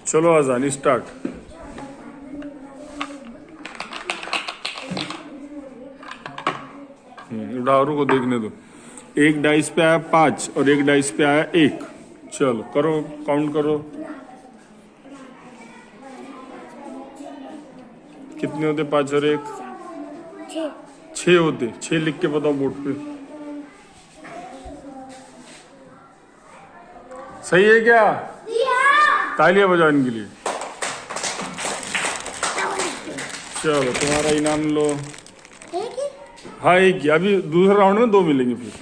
चलो आजान स्टार्ट। उड़ारू को देखने दो। एक डाइस पे आया 5 और एक डाइस पे आया 1। चलो करो, काउंट करो कितने होते 5 और 1? 6 होते। 6 लिख के बताओ बोर्ड पे। सही है क्या? तालियां बजाओ इनके लिए। चलो तुम्हारा इनाम लो। हाँ एक ही, अभी दूसरे राउंड में 2 मिलेंगे फिर।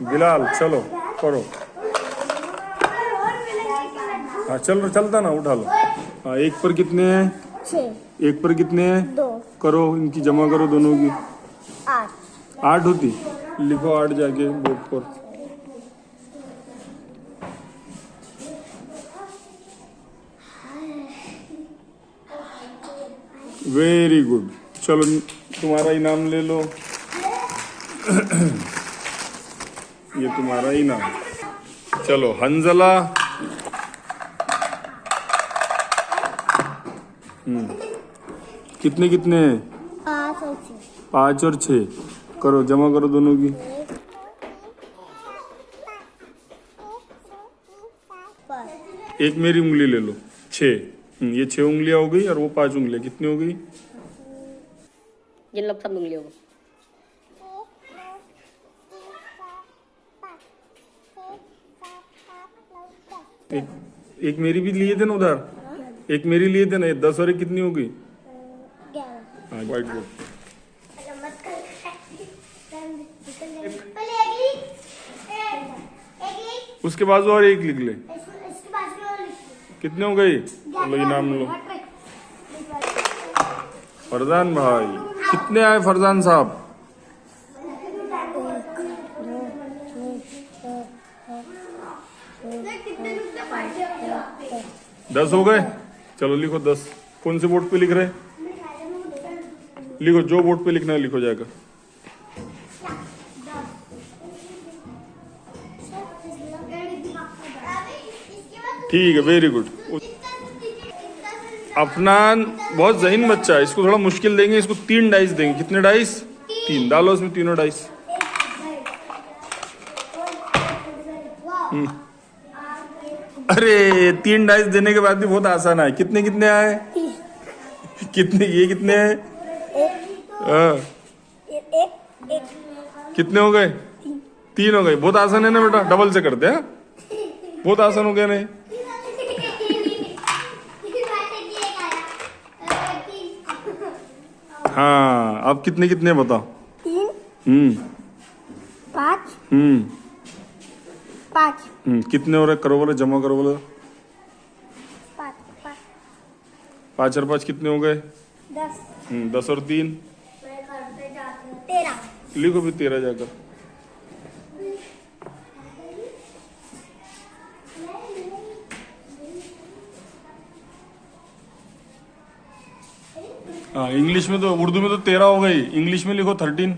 बिलाल चलो करो। हाँ चल चलता ना, उठा लो। हाँ एक पर कितने हैं? 6। एक पर कितने हैं? 2। करो इनकी जमा करो दोनों की। 8। 8 होती। लिखो 8 जाके बोर्ड पर। Very good. चलो तुम्हारा इनाम ले लो। ये तुम्हारा इनाम। चलो हंजला। कितने कितने हैं? 5 और 6। 5 और 6 करो, जमा करो दोनों की। एक मेरी उंगली ले लो। 6। ये 6 उंगलियां हो गई और वो 5 उंगलियां कितनी हो गई? जिन लोग सब उंगलियों को एक मेरी भी लिए थे ना उधर। एक मेरी लिए थे ना। ये 10 और 1 कितनी हो गई? 11। हाँ व्हाइट बोर्ड। उसके बाद और एक लिख ले। कितने हो गई? चलो इनाम लो। फरजान भाई कितने आए फरजान साहब? 10 हो गए। चलो लिखो 10। कौन से बोर्ड पे लिख रहे? लिखो जो बोर्ड पे लिखना है लिखो जाएगा। ठीक है वेरी गुड। अफनान बहुत ज़हीन बच्चा है, इसको थोड़ा मुश्किल देंगे। इसको 3 डाइस देंगे। कितने डाइस? 3 डालो इसमें तीनों डाइस। अरे 3 डाइस देने के बाद भी बहुत आसान है। कितने कितने आए? कितने? ये कितने हैं? कितने हो गए? 3 हो गए। बहुत आसान है ना बेटा, डबल से करते हैं। बहुत आसान हो गया नहीं? हाँ अब कितने कितने बताओ? 3। 5। 5। कितने हो रहे? करो बोले, जमा करो बोले। 5 5 और 5 कितने हो गए? 10। 10 और 3 13। लिखो भी 13 जाकर। हाँ इंग्लिश में तो, उर्दू में तो 13 हो गई। इंग्लिश में लिखो 13।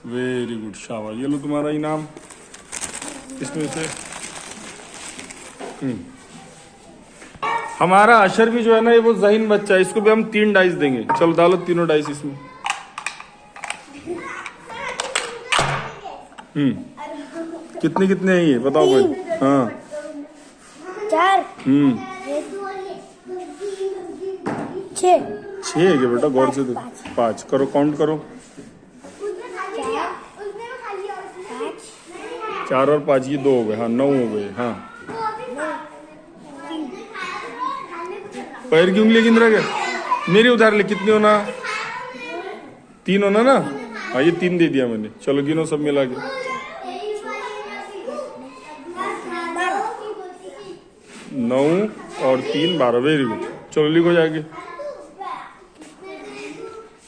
वेरी गुड शाबाश। ये लो तुम्हारा इनाम। इसमें से हमारा अशर भी जो है ना, ये वो ज़हीन बच्चा है, इसको भी हम 3 डाइस देंगे। चलो डालो तीनों डाइस इसमें। कितने कितने हैं ये बताओ भाई? हाँ 4। 6। 6 है क्या बेटा? गौर से देखो। 5 करो, काउंट करो। 4 और 5 ये 2 हो गए। हाँ 9 हो गए। हाँ पैर की उंगली गिन रहा क्या? मेरी उधार ले। कितनी होना? 3 होना ना? हाँ ये 3 दे दिया मैंने। चलो गिनो सब मिला के। 9 और 3 12। Very good. चलो लिखो जाके।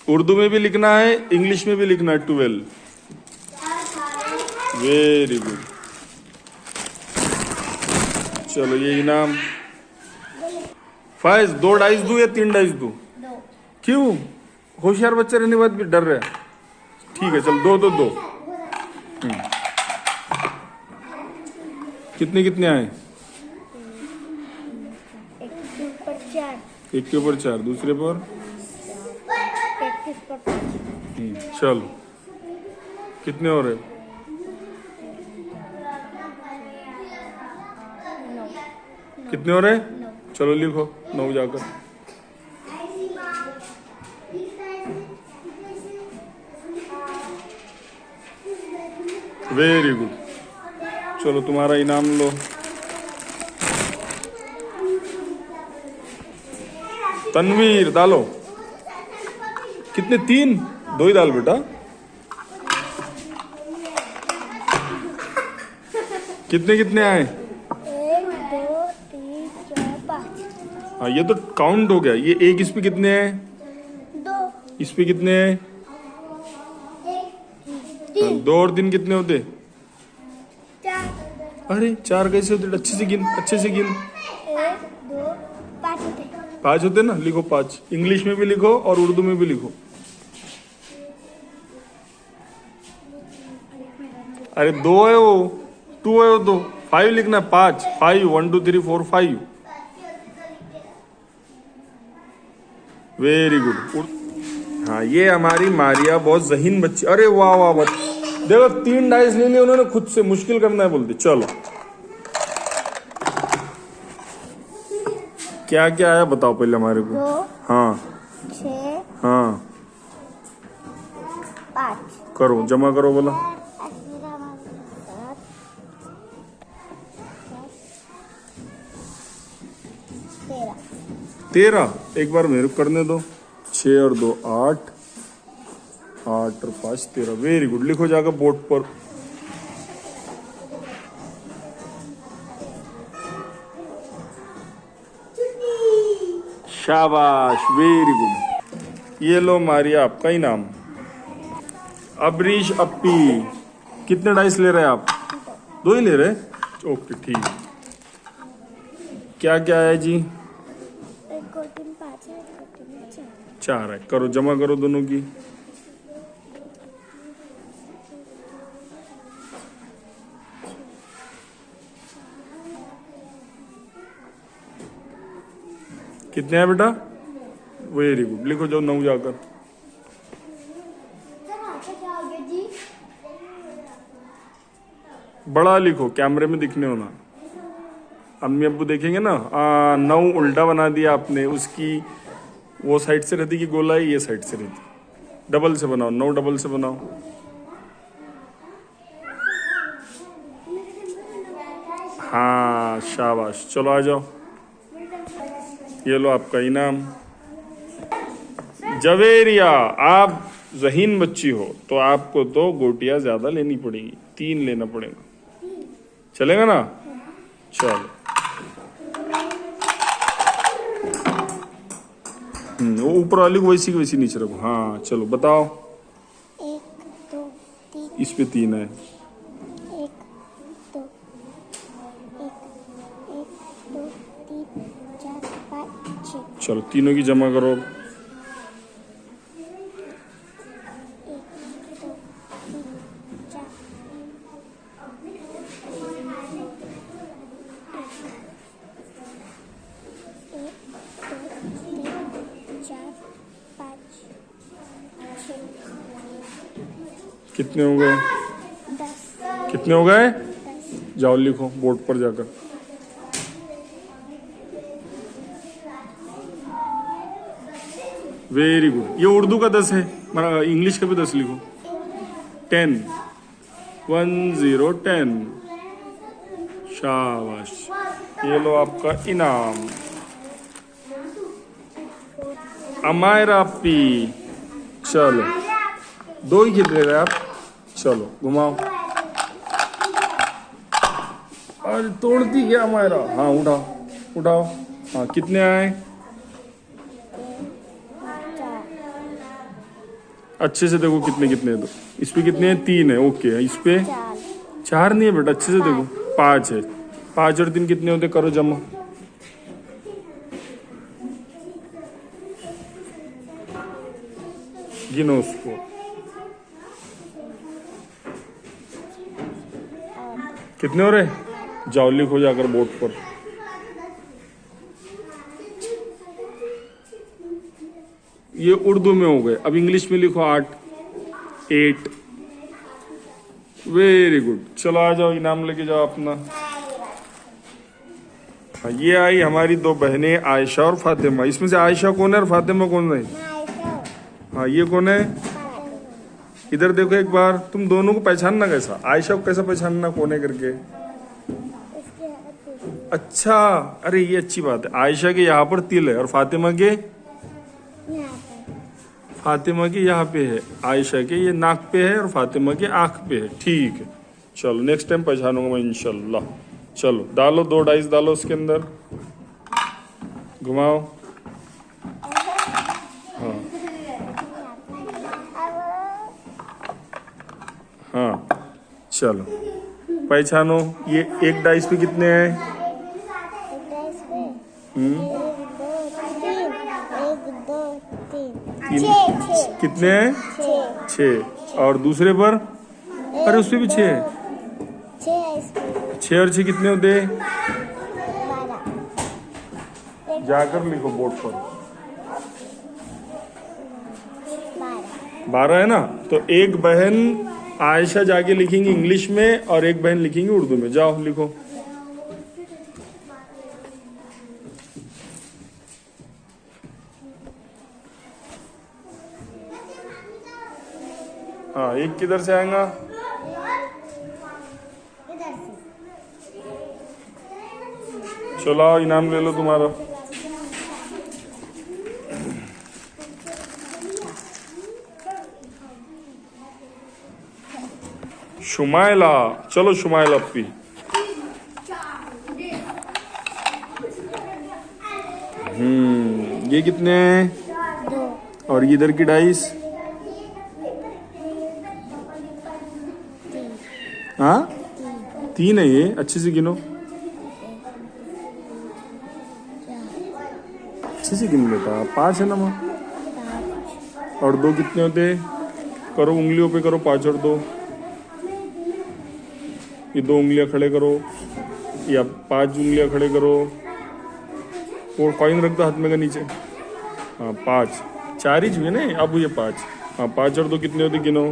उर्दू में भी लिखना है, इंग्लिश में भी लिखना है। 12। Very good. चलो ये इनाम। फाइज 2 डाइस दूं या 3 डाइस दूं? 2। क्यों? होशियार बच्चे रहने के बाद भी डर रहे। ठीक है चल 2 तो 2। कितने कितने आए? एक के ऊपर 4, एक के ऊपर 4, दूसरे पर 1 के ऊपर 5, चलो कितने हो रहे? 9, कितने हो रहे? चलो लिखो 9 जाकर। Very good. चलो तुम्हारा इनाम लो। तनवीर डालो। कितने? 3? 2 ही डाल बेटा। कितने कितने आए? 1, 2, 3, 4, 5, हाँ ये तो काउंट हो गया। ये एक, इस पे कितने हैं? 2, इस पे कितने हैं? 2 और 3 कितने होते? 4, अरे 4 कैसे होते? अच्छे से गिन, अच्छे से गिन। 1, 2, 5 होते। 5 होते ना? लिखो 5। इंग्लिश में भी लिखो और उर्दू में भी लिखो। अरे 2 है वो, 2 है वो, 2। 5 लिखना है। 5 5 1 2 3 4 5। Very good. हाँ ये हमारी मारिया बहुत ज़हीन बच्ची। अरे वाह वाह वाह। देखो 3 डाइस ले लिए उन्होंने खुद से। मुश्किल करना है बोलते। चलो क्या क्या आया बताओ पहले हमारे को। 2, हाँ 6, हाँ 5, करो, जमा करो बोला। 13। एक बार मेरे को करने दो। 6 और 2 8, 8 और 5 13। Very good. लिखो जाकर बोर्ड पर। शाबाश, वेरी गुड। ये लो मारिया आपका इनाम। अबरीश अप्पी कितने डाइस ले रहे हैं आप? 2 ही ले रहे? ओके ठीक। क्या क्या है जी? 1 को 3 5 है, 1 को 3 4। 4 है। करो, जमा करो दोनों की। कितने हैं बेटा? Very good. लिखो जाओ 9 जाकर। बड़ा लिखो, कैमरे में दिखने होना। अम्मी अब्बू देखेंगे ना। 9 उल्टा बना दिया आपने। उसकी वो साइड से रहती कि गोलाई ये साइड से रहती। डबल से बनाओ, 9 डबल से बनाओ। हाँ शाबाश। चलो आ जाओ। ये लो आपका इनाम। जवेरिया आप ज़हीन बच्ची हो तो आपको तो गोटियां ज्यादा लेनी पड़ेगी। 3 लेना पड़ेगा। चलेगा ना? चलो। वो ऊपर वाली को वैसी की वैसी नीचे रखो। हाँ चलो बताओ। 1 2 3, इस पे 3 है। 1 2 3 4 5 6। चलो तीनों की जमा करो। 1 2 3 4। 5 6। कितने हो गए? 10 कितने हो गए? 10। जाओ लिखो बोर्ड पर जाकर। Very good. ये उर्दू का 10 है। इंग्लिश का भी 10 लिखो। 10 1 0 10। शाबाश। ये लो आपका इनाम। अमायरा पी। चलो 2 ही खेल रहे आप। चलो घुमाओ। अरे तोड़ती क्या अमायरा? हाँ उठाओ उठाओ। हाँ कितने आए? 4। अच्छे से देखो कितने कितने। दो इस पे कितने हैं? 3 है। ओके इस पे 4 नहीं है बेटा। अच्छे से देखो 5 है। 5 और 3 कितने होते? करो जमा। गिनो उसको। कितने हो रहे? जाओ लिखो जाकर बोर्ड पर। ये उर्दू में हो गए, अब इंग्लिश में लिखो 8 8। वेरी गुड, चलो आ जाओ इनाम लेके जाओ अपना। हाँ, ये आई हमारी दो बहनें आयशा और फातिमा। इसमें से आयशा कौन है और फातिमा कौन है? हाँ, ये कौन है? इधर देखो एक बार, तुम दोनों को पहचानना कैसा, आयशा को कैसा पहचानना कौन है करके? अच्छा, अरे ये अच्छी बात है। आयशा के यहाँ पर तिल है और फातिमा के यहाँ पे है। आयशा के ये नाक पे है और फातिमा के आंख पे है। ठीक है, चलो नेक्स्ट टाइम पहचानूंगा मैं इंशाल्लाह। चलो डालो, 2 डाइस डालो उसके अंदर, घुमाओ। हाँ हाँ, चलो पहचानो। ये एक डाइस पे कितने हैं? कितने हैं? 6। और दूसरे पर? अरे उस पे भी 6 है। 6 और 6 कितने होते? जाकर लिखो बोर्ड पर। 12 है ना? तो एक बहन आयशा जाके लिखेंगी इंग्लिश में और एक बहन लिखेंगी उर्दू में। जाओ लिखो। हाँ, एक किधर से आएगा? चलो आओ, इनाम ले लो तुम्हारा। शुमाइला, चलो शुमाइला अपी। ये कितने हैं? 2। और इधर की डाइस? हाँ, 3 है। ये अच्छे से गिनो, अच्छे से गिन बेटा। 5 है ना माँ? और 2 कितने होते? करो उंगलियों पे करो, 5 और 2। ये 2 उंगलियां खड़े करो या 5 उंगलियां खड़े करो। और कॉइन रख दो हाथ में का नीचे। हाँ 5, 4 ही हुए ना अब, ये 5। हाँ 5 और 2 कितने होते? गिनो।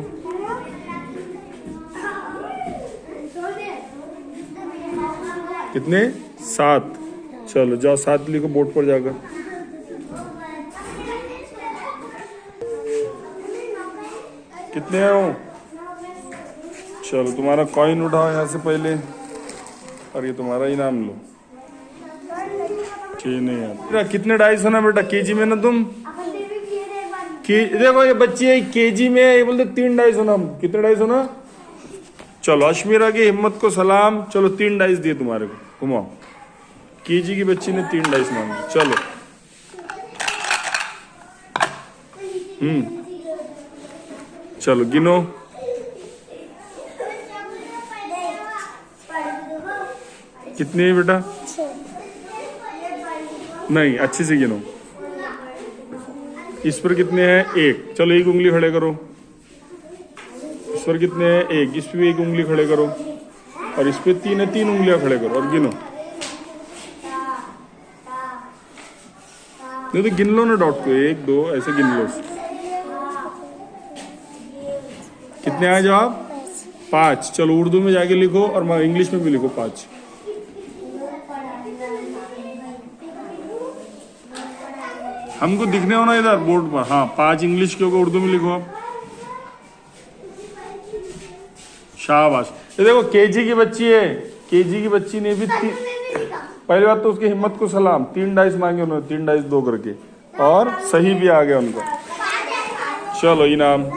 कितने? 7। चलो जाओ 7 लिखो बोर्ड पर जाकर। कितने हो? चलो तुम्हारा कॉइन उठाओ यहाँ से पहले, और ये तुम्हारा इनाम लो। ठीक नहीं यार, कितने डाइस हो ना बेटा? केजी में ना तुम देखो ये बच्ची है केजी में, ये बोलते 3 डाइस हो ना। कितने डाइस हो ना? चलो अश्मीरा की हिम्मत को सलाम। चलो 3 डाइस दिए तुम्हारे को, घुमाओ। केजी की बच्ची ने 3 डाइस मांगी। चलो चलो गिनो। कितने है बेटा? 6। नहीं, अच्छे से गिनो। इस पर कितने हैं? 1। चलो 1 उंगली खड़े करो। इस पर कितने हैं? 1। इस पर भी 1 उंगली खड़े करो। और इस पे 3 है, 3 उंगलियां खड़े करो और गिनो। नहीं तो गिन लो ना डॉट को, 1 2 ऐसे गिन लो। कितने आए जवाब? 5। चलो उर्दू में जाके लिखो और इंग्लिश में भी लिखो 5। हमको दिखने हो ना इधर बोर्ड पर। हाँ 5 इंग्लिश के होगा, उर्दू में लिखो आप। शाबाश। ये देखो केजी की बच्ची है, केजी की बच्ची ने भी पहली बात तो उसकी हिम्मत को सलाम। 3 डाइस मांगे उन्होंने, 3 डाइस 2 करके, और सही भी आ गया उनका। चलो इनाम।